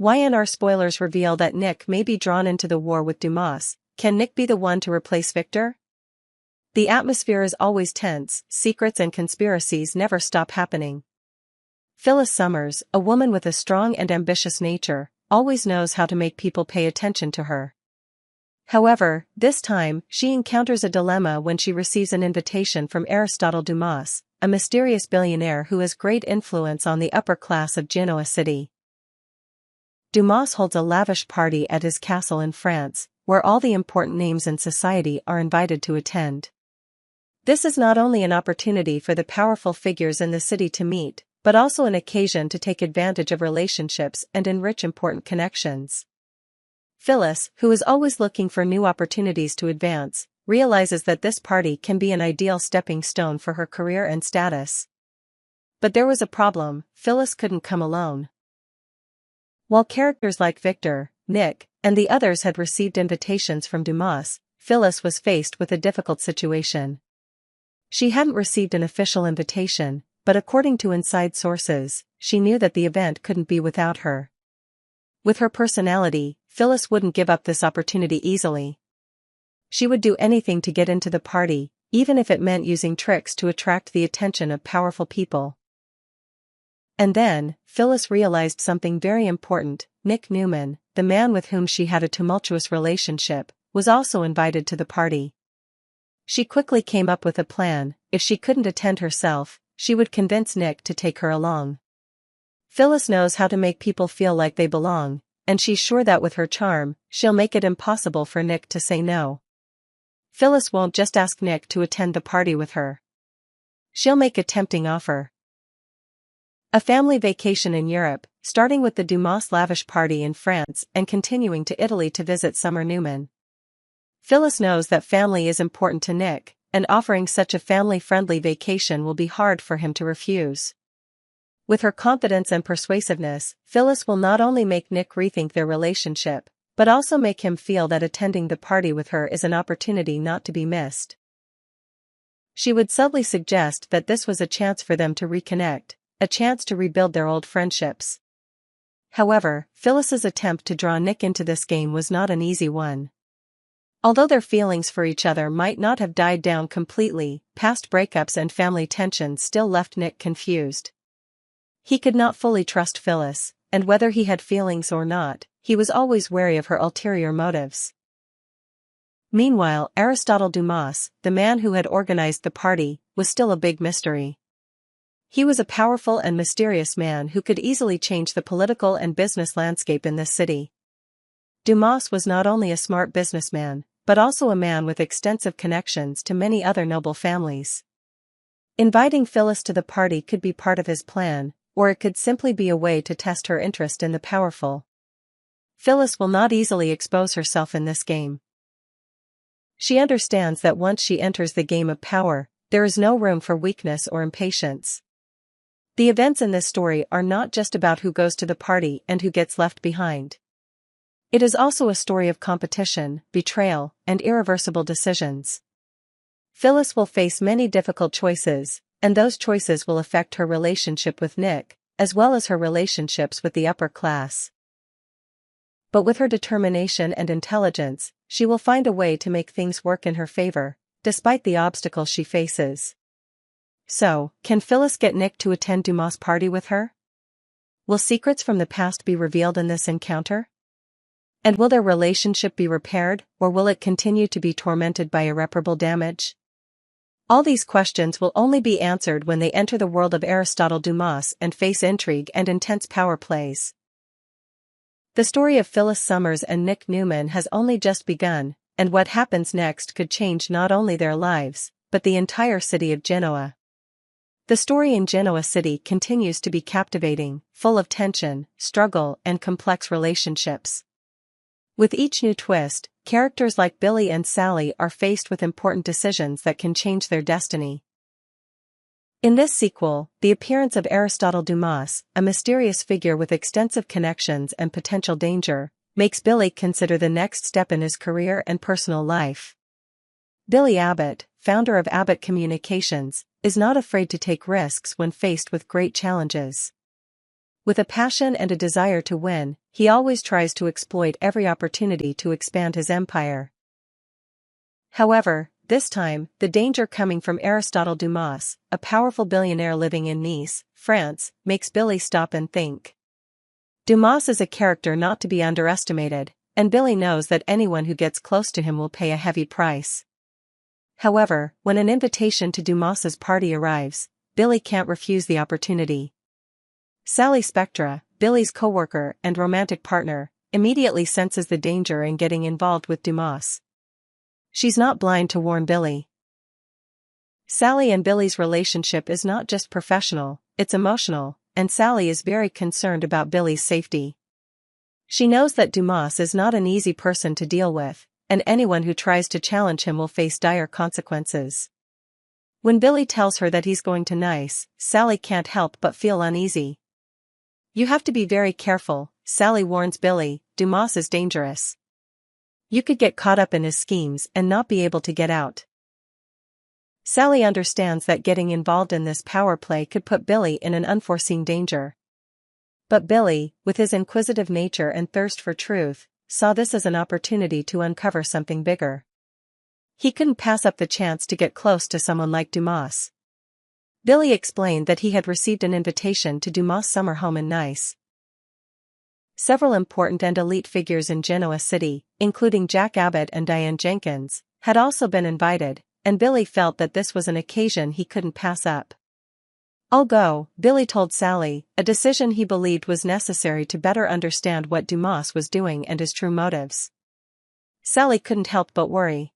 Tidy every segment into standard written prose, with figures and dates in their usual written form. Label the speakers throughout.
Speaker 1: Y&R Spoilers reveal that Nick may be drawn into the war with Dumas. Can Nick be the one to replace Victor? The atmosphere is always tense, secrets and conspiracies never stop happening. Phyllis Summers, a woman with a strong and ambitious nature, always knows how to make people pay attention to her. However, this time, she encounters a dilemma when she receives an invitation from Aristotle Dumas, a mysterious billionaire who has great influence on the upper class of Genoa City. Dumas holds a lavish party at his castle in France, where all the important names in society are invited to attend. This is not only an opportunity for the powerful figures in the city to meet, but also an occasion to take advantage of relationships and enrich important connections. Phyllis, who is always looking for new opportunities to advance, realizes that this party can be an ideal stepping stone for her career and status. But there was a problem: Phyllis couldn't come alone. While characters like Victor, Nick, and the others had received invitations from Dumas, Phyllis was faced with a difficult situation. She hadn't received an official invitation, but according to inside sources, she knew that the event couldn't be without her. With her personality, Phyllis wouldn't give up this opportunity easily. She would do anything to get into the party, even if it meant using tricks to attract the attention of powerful people. And then, Phyllis realized something very important: Nick Newman, the man with whom she had a tumultuous relationship, was also invited to the party. She quickly came up with a plan: if she couldn't attend herself, she would convince Nick to take her along. Phyllis knows how to make people feel like they belong, and she's sure that with her charm, she'll make it impossible for Nick to say no. Phyllis won't just ask Nick to attend the party with her. She'll make a tempting offer. A family vacation in Europe, starting with the Dumas lavish party in France and continuing to Italy to visit Summer Newman. Phyllis knows that family is important to Nick, and offering such a family-friendly vacation will be hard for him to refuse. With her confidence and persuasiveness, Phyllis will not only make Nick rethink their relationship, but also make him feel that attending the party with her is an opportunity not to be missed. She would subtly suggest that this was a chance for them to reconnect, a chance to rebuild their old friendships. However, Phyllis's attempt to draw Nick into this game was not an easy one. Although their feelings for each other might not have died down completely, past breakups and family tensions still left Nick confused. He could not fully trust Phyllis, and whether he had feelings or not, he was always wary of her ulterior motives. Meanwhile, Aristotle Dumas, the man who had organized the party, was still a big mystery. He was a powerful and mysterious man who could easily change the political and business landscape in this city. Dumas was not only a smart businessman, but also a man with extensive connections to many other noble families. Inviting Phyllis to the party could be part of his plan, or it could simply be a way to test her interest in the powerful. Phyllis will not easily expose herself in this game. She understands that once she enters the game of power, there is no room for weakness or impatience. The events in this story are not just about who goes to the party and who gets left behind. It is also a story of competition, betrayal, and irreversible decisions. Phyllis will face many difficult choices, and those choices will affect her relationship with Nick, as well as her relationships with the upper class. But with her determination and intelligence, she will find a way to make things work in her favor, despite the obstacles she faces. So, can Phyllis get Nick to attend Dumas' party with her? Will secrets from the past be revealed in this encounter? And will their relationship be repaired, or will it continue to be tormented by irreparable damage? All these questions will only be answered when they enter the world of Aristotle Dumas and face intrigue and intense power plays. The story of Phyllis Summers and Nick Newman has only just begun, and what happens next could change not only their lives, but the entire city of Genoa. The story in Genoa City continues to be captivating, full of tension, struggle, and complex relationships. With each new twist, characters like Billy and Sally are faced with important decisions that can change their destiny. In this sequel, the appearance of Aristotle Dumas, a mysterious figure with extensive connections and potential danger, makes Billy consider the next step in his career and personal life. Billy Abbott, founder of Abbott Communications, is not afraid to take risks when faced with great challenges. With a passion and a desire to win, he always tries to exploit every opportunity to expand his empire. However, this time, the danger coming from Aristotle Dumas, a powerful billionaire living in Nice, France, makes Billy stop and think. Dumas is a character not to be underestimated, and Billy knows that anyone who gets close to him will pay a heavy price. However, when an invitation to Dumas's party arrives, Billy can't refuse the opportunity. Sally Spectra, Billy's co-worker and romantic partner, immediately senses the danger in getting involved with Dumas. She's not blind to warn Billy. Sally and Billy's relationship is not just professional, it's emotional, and Sally is very concerned about Billy's safety. She knows that Dumas is not an easy person to deal with, and anyone who tries to challenge him will face dire consequences. When Billy tells her that he's going to Nice, Sally can't help but feel uneasy. You have to be very careful, Sally warns Billy, Dumas is dangerous. You could get caught up in his schemes and not be able to get out. Sally understands that getting involved in this power play could put Billy in an unforeseen danger. But Billy, with his inquisitive nature and thirst for truth, saw this as an opportunity to uncover something bigger. He couldn't pass up the chance to get close to someone like Dumas. Billy explained that he had received an invitation to Dumas' summer home in Nice. Several important and elite figures in Genoa City, including Jack Abbott and Diane Jenkins, had also been invited, and Billy felt that this was an occasion he couldn't pass up. I'll go, Billy told Sally, a decision he believed was necessary to better understand what Dumas was doing and his true motives. Sally couldn't help but worry.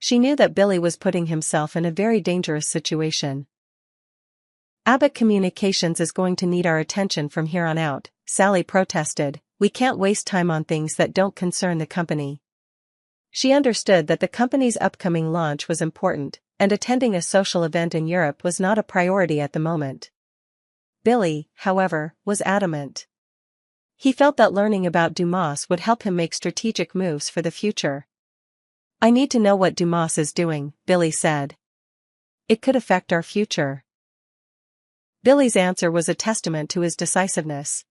Speaker 1: She knew that Billy was putting himself in a very dangerous situation. Abbott Communications is going to need our attention from here on out, Sally protested. We can't waste time on things that don't concern the company. She understood that the company's upcoming launch was important, and attending a social event in Europe was not a priority at the moment. Billy, however, was adamant. He felt that learning about Dumas would help him make strategic moves for the future. I need to know what Dumas is doing, Billy said. It could affect our future. Billy's answer was a testament to his decisiveness.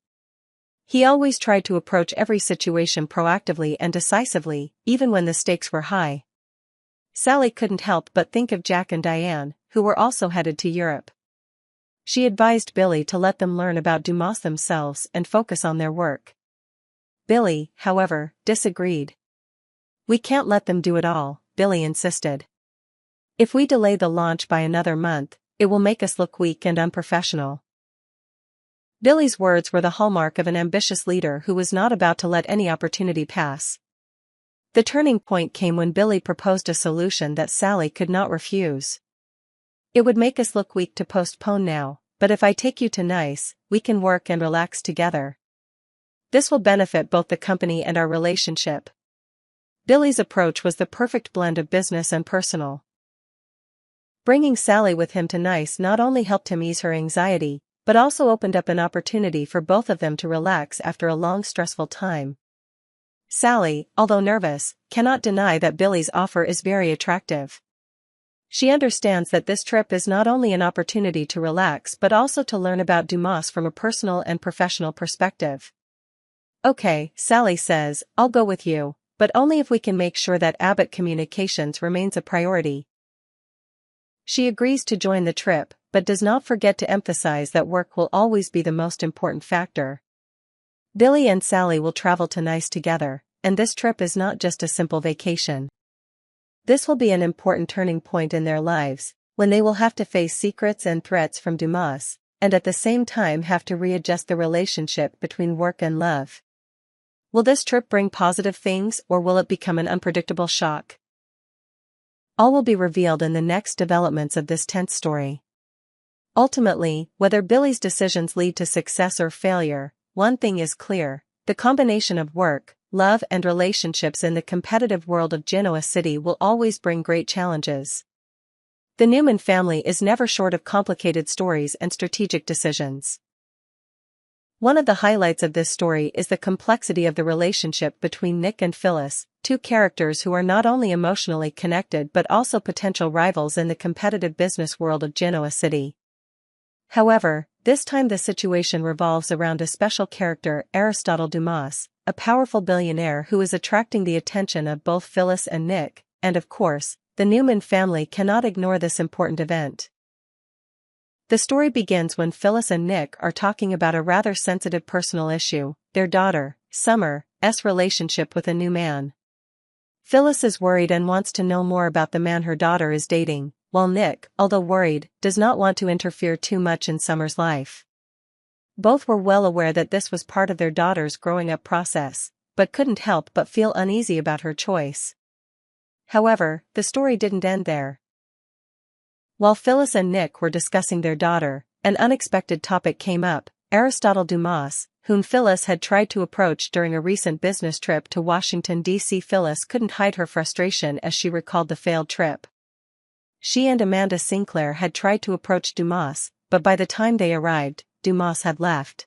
Speaker 1: He always tried to approach every situation proactively and decisively, even when the stakes were high. Sally couldn't help but think of Jack and Diane, who were also headed to Europe. She advised Billy to let them learn about Dumas themselves and focus on their work. Billy, however, disagreed. We can't let them do it all, Billy insisted. If we delay the launch by another month, it will make us look weak and unprofessional. Billy's words were the hallmark of an ambitious leader who was not about to let any opportunity pass. The turning point came when Billy proposed a solution that Sally could not refuse. It would make us look weak to postpone now, but if I take you to Nice, we can work and relax together. This will benefit both the company and our relationship. Billy's approach was the perfect blend of business and personal. Bringing Sally with him to Nice not only helped him ease her anxiety, but also opened up an opportunity for both of them to relax after a long stressful time. Sally, although nervous, cannot deny that Billy's offer is very attractive. She understands that this trip is not only an opportunity to relax but also to learn about Dumas from a personal and professional perspective. Okay, Sally says, I'll go with you, but only if we can make sure that Abbott Communications remains a priority. She agrees to join the trip, but does not forget to emphasize that work will always be the most important factor. Billy and Sally will travel to Nice together, and this trip is not just a simple vacation. This will be an important turning point in their lives, when they will have to face secrets and threats from Dumas, and at the same time have to readjust the relationship between work and love. Will this trip bring positive things, or will it become an unpredictable shock? All will be revealed in the next developments of this tense story. Ultimately, whether Billy's decisions lead to success or failure, one thing is clear: the combination of work, love and relationships in the competitive world of Genoa City will always bring great challenges. The Newman family is never short of complicated stories and strategic decisions. One of the highlights of this story is the complexity of the relationship between Nick and Phyllis, two characters who are not only emotionally connected but also potential rivals in the competitive business world of Genoa City. However, This time the situation revolves around a special character, Aristotle Dumas, a powerful billionaire who is attracting the attention of both Phyllis and Nick, and of course, the Newman family cannot ignore this important event. The story begins when Phyllis and Nick are talking about a rather sensitive personal issue, their daughter, Summer's relationship with a new man. Phyllis is worried and wants to know more about the man her daughter is dating, while Nick, although worried, does not want to interfere too much in Summer's life. Both were well aware that this was part of their daughter's growing up process, but couldn't help but feel uneasy about her choice. However, the story didn't end there. While Phyllis and Nick were discussing their daughter, an unexpected topic came up: Aristotle Dumas, whom Phyllis had tried to approach during a recent business trip to Washington, D.C. Phyllis couldn't hide her frustration as she recalled the failed trip. She and Amanda Sinclair had tried to approach Dumas, but by the time they arrived, Dumas had left.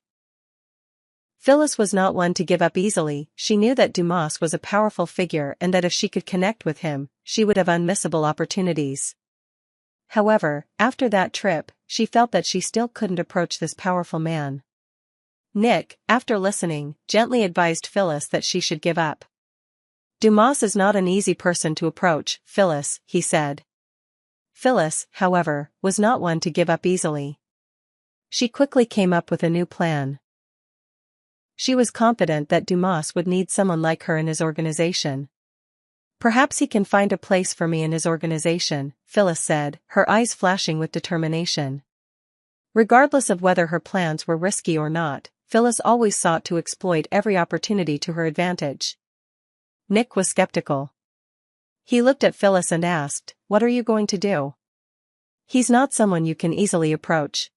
Speaker 1: Phyllis was not one to give up easily. She knew that Dumas was a powerful figure and that if she could connect with him, she would have unmissable opportunities. However, after that trip, she felt that she still couldn't approach this powerful man. Nick, after listening, gently advised Phyllis that she should give up. "Dumas is not an easy person to approach, Phyllis," he said. Phyllis, however, was not one to give up easily. She quickly came up with a new plan. She was confident that Dumas would need someone like her in his organization. "Perhaps he can find a place for me in his organization," Phyllis said, her eyes flashing with determination. Regardless of whether her plans were risky or not, Phyllis always sought to exploit every opportunity to her advantage. Nick was skeptical. He looked at Phyllis and asked, "What are you going to do?" "He's not someone you can easily approach."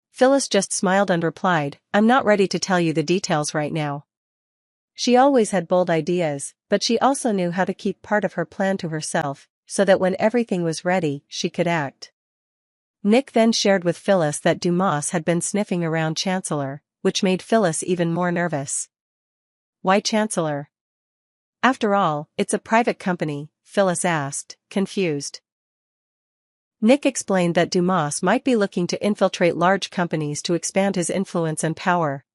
Speaker 1: Phyllis just smiled and replied, "I'm not ready to tell you the details right now." She always had bold ideas, but she also knew how to keep part of her plan to herself, so that when everything was ready, she could act. Nick then shared with Phyllis that Dumas had been sniffing around Chancellor, which made Phyllis even more nervous. "Why Chancellor?" "After all, it's a private company," Phyllis asked, confused. Nick explained that Dumas might be looking to infiltrate large companies to expand his influence and power.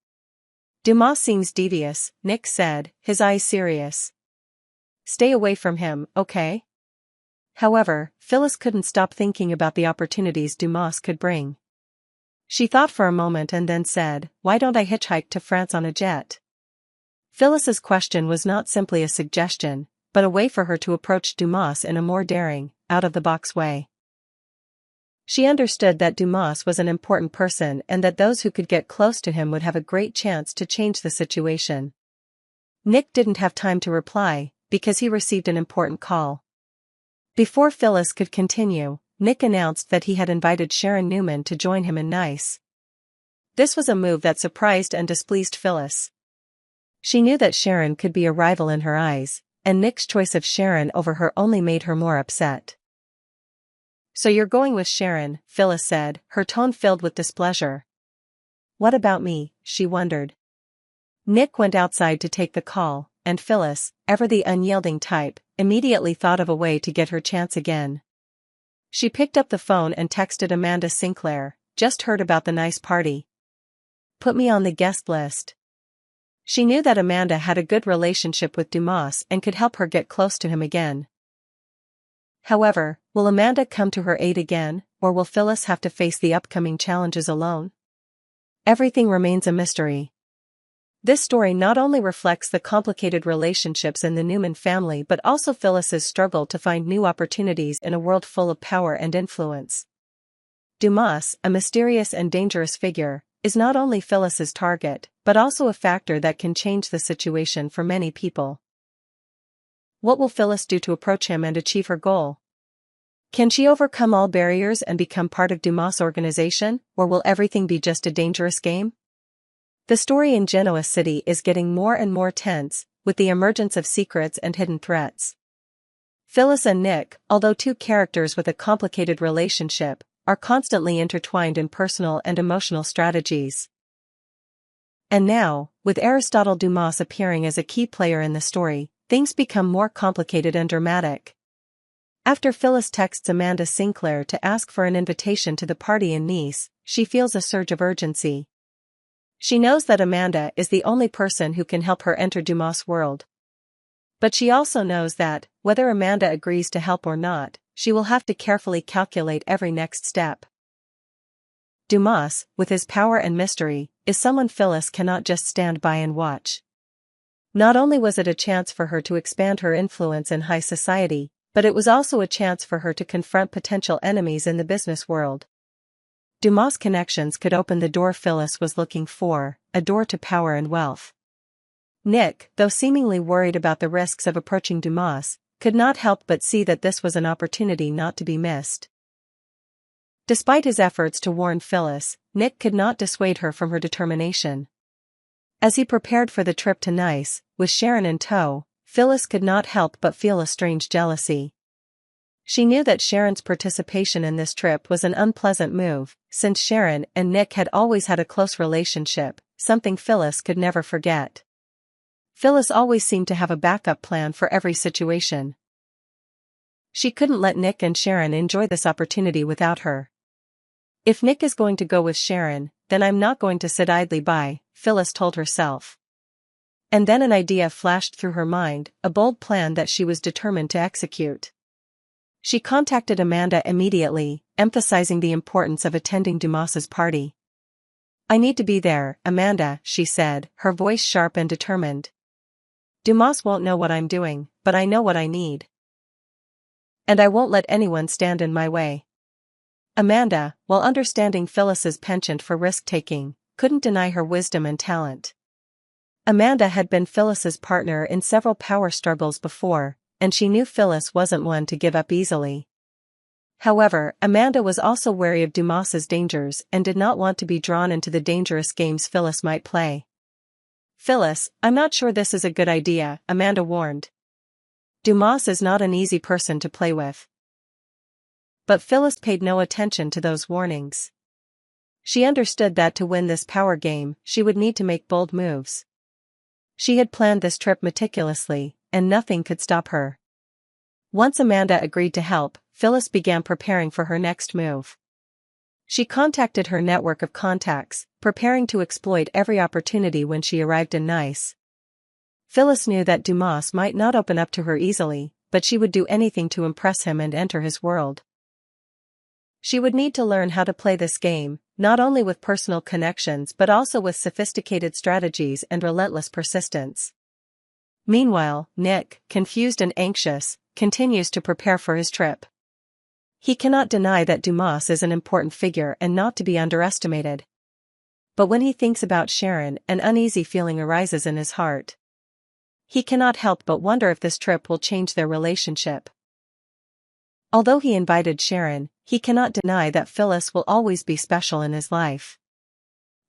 Speaker 1: "Dumas seems devious," Nick said, his eyes serious. "Stay away from him, okay?" However, Phyllis couldn't stop thinking about the opportunities Dumas could bring. She thought for a moment and then said, "Why don't I hitchhike to France on a jet?" Phyllis's question was not simply a suggestion, but a way for her to approach Dumas in a more daring, out-of-the-box way. She understood that Dumas was an important person and that those who could get close to him would have a great chance to change the situation. Nick didn't have time to reply, because he received an important call. Before Phyllis could continue, Nick announced that he had invited Sharon Newman to join him in Nice. This was a move that surprised and displeased Phyllis. She knew that Sharon could be a rival in her eyes, and Nick's choice of Sharon over her only made her more upset. "So you're going with Sharon," Phyllis said, her tone filled with displeasure. "What about me?" she wondered. Nick went outside to take the call, and Phyllis, ever the unyielding type, immediately thought of a way to get her chance again. She picked up the phone and texted Amanda Sinclair, "Just heard about the Nice party. Put me on the guest list." She knew that Amanda had a good relationship with Dumas and could help her get close to him again. However, will Amanda come to her aid again, or will Phyllis have to face the upcoming challenges alone? Everything remains a mystery. This story not only reflects the complicated relationships in the Newman family but also Phyllis's struggle to find new opportunities in a world full of power and influence. Dumas, a mysterious and dangerous figure, is not only Phyllis's target, but also a factor that can change the situation for many people. What will Phyllis do to approach him and achieve her goal? Can she overcome all barriers and become part of Dumas' organization, or will everything be just a dangerous game? The story in Genoa City is getting more and more tense, with the emergence of secrets and hidden threats. Phyllis and Nick, although two characters with a complicated relationship, are constantly intertwined in personal and emotional strategies. And now, with Aristotle Dumas appearing as a key player in the story, things become more complicated and dramatic. After Phyllis texts Amanda Sinclair to ask for an invitation to the party in Nice, she feels a surge of urgency. She knows that Amanda is the only person who can help her enter Dumas' world. But she also knows that, whether Amanda agrees to help or not, she will have to carefully calculate every next step. Dumas, with his power and mystery, is someone Phyllis cannot just stand by and watch. Not only was it a chance for her to expand her influence in high society, but it was also a chance for her to confront potential enemies in the business world. Dumas' connections could open the door Phyllis was looking for, a door to power and wealth. Nick, though seemingly worried about the risks of approaching Dumas, could not help but see that this was an opportunity not to be missed. Despite his efforts to warn Phyllis, Nick could not dissuade her from her determination. As he prepared for the trip to Nice, with Sharon in tow, Phyllis could not help but feel a strange jealousy. She knew that Sharon's participation in this trip was an unpleasant move, since Sharon and Nick had always had a close relationship, something Phyllis could never forget. Phyllis always seemed to have a backup plan for every situation. She couldn't let Nick and Sharon enjoy this opportunity without her. If Nick is going to go with Sharon, then I'm not going to sit idly by, Phyllis told herself. And then an idea flashed through her mind, a bold plan that she was determined to execute. She contacted Amanda immediately, emphasizing the importance of attending Dumas's party. I need to be there, Amanda, she said, her voice sharp and determined. Dumas won't know what I'm doing, but I know what I need. And I won't let anyone stand in my way. Amanda, while understanding Phyllis's penchant for risk-taking, couldn't deny her wisdom and talent. Amanda had been Phyllis's partner in several power struggles before, and she knew Phyllis wasn't one to give up easily. However, Amanda was also wary of Dumas's dangers and did not want to be drawn into the dangerous games Phyllis might play. Phyllis, I'm not sure this is a good idea, Amanda warned. Dumas is not an easy person to play with. But Phyllis paid no attention to those warnings. She understood that to win this power game, she would need to make bold moves. She had planned this trip meticulously, and nothing could stop her. Once Amanda agreed to help, Phyllis began preparing for her next move. She contacted her network of contacts, preparing to exploit every opportunity when she arrived in Nice. Phyllis knew that Dumas might not open up to her easily, but she would do anything to impress him and enter his world. She would need to learn how to play this game, not only with personal connections but also with sophisticated strategies and relentless persistence. Meanwhile, Nick, confused and anxious, continues to prepare for his trip. He cannot deny that Dumas is an important figure and not to be underestimated. But when he thinks about Sharon, an uneasy feeling arises in his heart. He cannot help but wonder if this trip will change their relationship. Although he invited Sharon, he cannot deny that Phyllis will always be special in his life.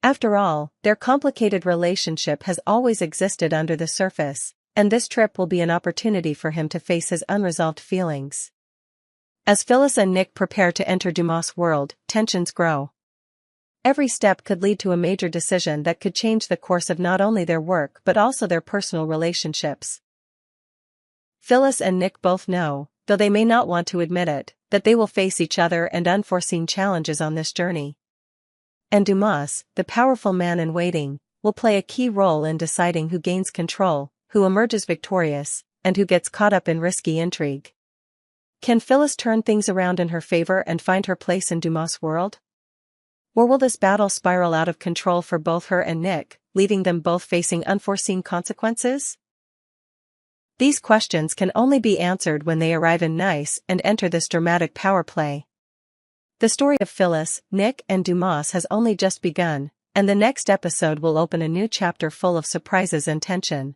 Speaker 1: After all, their complicated relationship has always existed under the surface, and this trip will be an opportunity for him to face his unresolved feelings. As Phyllis and Nick prepare to enter Dumas' world, tensions grow. Every step could lead to a major decision that could change the course of not only their work but also their personal relationships. Phyllis and Nick both know, though they may not want to admit it, that they will face each other and unforeseen challenges on this journey. And Dumas, the powerful man in waiting, will play a key role in deciding who gains control, who emerges victorious, and who gets caught up in risky intrigue. Can Phyllis turn things around in her favor and find her place in Dumas' world? Or will this battle spiral out of control for both her and Nick, leaving them both facing unforeseen consequences? These questions can only be answered when they arrive in Nice and enter this dramatic power play. The story of Phyllis, Nick, and Dumas has only just begun, and the next episode will open a new chapter full of surprises and tension.